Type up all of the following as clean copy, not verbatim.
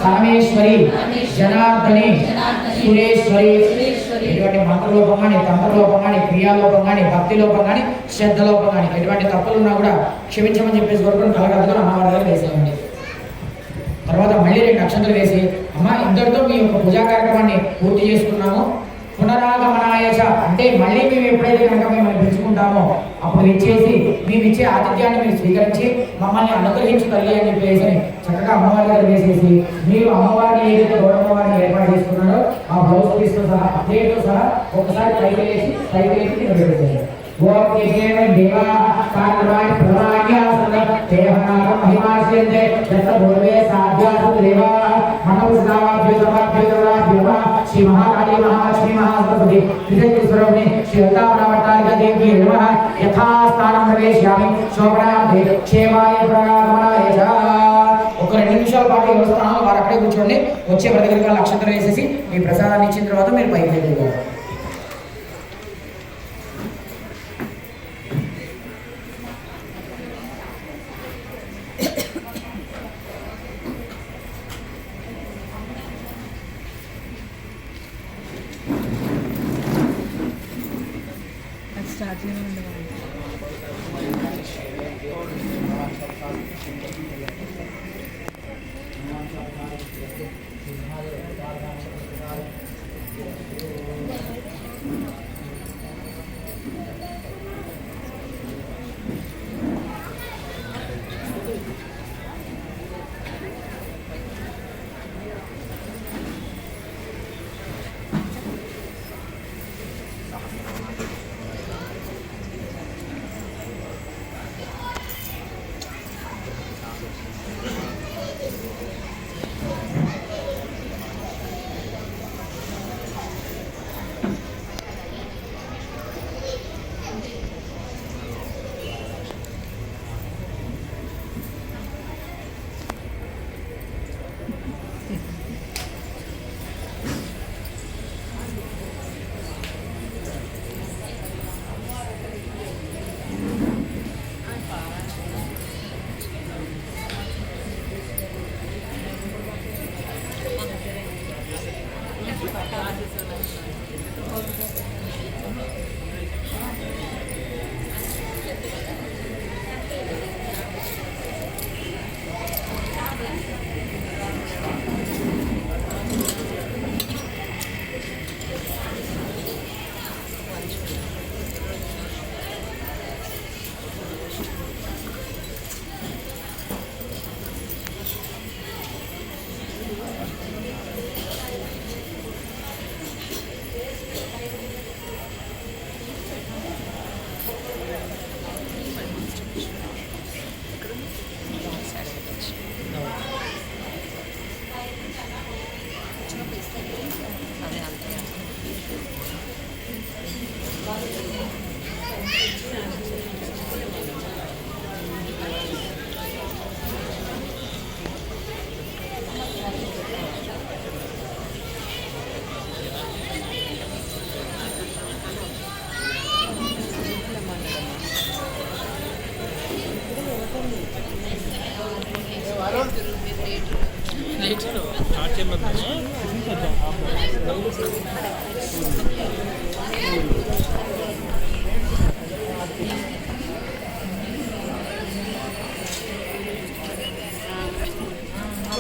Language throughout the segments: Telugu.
కామేశ్వరి జనార్దని సురేశ్వరి ఎటువంటి మంత్రలోపం కానీ తంత్రలోపం కానీ క్రియాలోపం కానీ భక్తి లోపం కానీ శ్రద్ధ లోపం కానీ ఎటువంటి తప్పులు ఉన్నా కూడా క్షమించమని చెప్పేసి కోరుకుని కలగదుగా అమ్మవారి దగ్గర వేసేయండి. తర్వాత మళ్ళీ 2 అక్షంతలు వేసి అమ్మ ఇంతటితో మీ యొక్క పూజా కార్యక్రమాన్ని పూర్తి చేసుకున్నాము. పునరాగమనాయచ అంటే మళ్ళీ మేము ఎప్పుడైతే కనుక మిమ్మల్ని పిలుచుకుంటామో అప్పుడు ఇచ్చేసి మేము ఇచ్చే ఆతిథ్యాన్ని మీరు స్వీకరించి మమ్మల్ని అనుగ్రహించు తల్లి అని చెప్పేసి చక్కగా అమ్మవారి దగ్గర వేసేసి మీరు అమ్మవారిని ఏదైతే గౌరమ్మవారిని ఏర్పాటు చేసుకున్నారో ఆ బ్లౌజ్ పీస్తో సహా అప్డేట్తో సహా ఒకసారి పైకి వేసి నిలబెట్టేసేయండి. ఓం కేశవ దేవా కార్యవాణి ప్రమాణ్యాసన దేవనాగ మహిమాశ్యంతే యత్ర పూర్వే సాధ్యాసు దేవా మనోజ్ఞాభ్యుతమభ్యుతమభ్యుమ శ్రీ మహాకాళీ మహాలక్ష్మీ మహాసరస్వతి త్రిశక్తిస్వరూపిణి శ్రీ లలితావతారిక దేవి నమః యథాస్థానం ప్రవేశయామి శోభనార్థే క్షేమాయ ప్రాగమనాయ చ. ఒక 2 నిమిషాల పాటు ఎవరు స్థానం వారు అక్కడే కూర్చోండి. వచ్చే వారి దగ్గరికి అక్షంతలు వేసేసి మీ ప్రసాదాన్ని ఇచ్చిన తర్వాత మీరు పైకి వెళ్ళిపోవాలి. స్టార్ట్ చేయండి.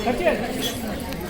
That's it.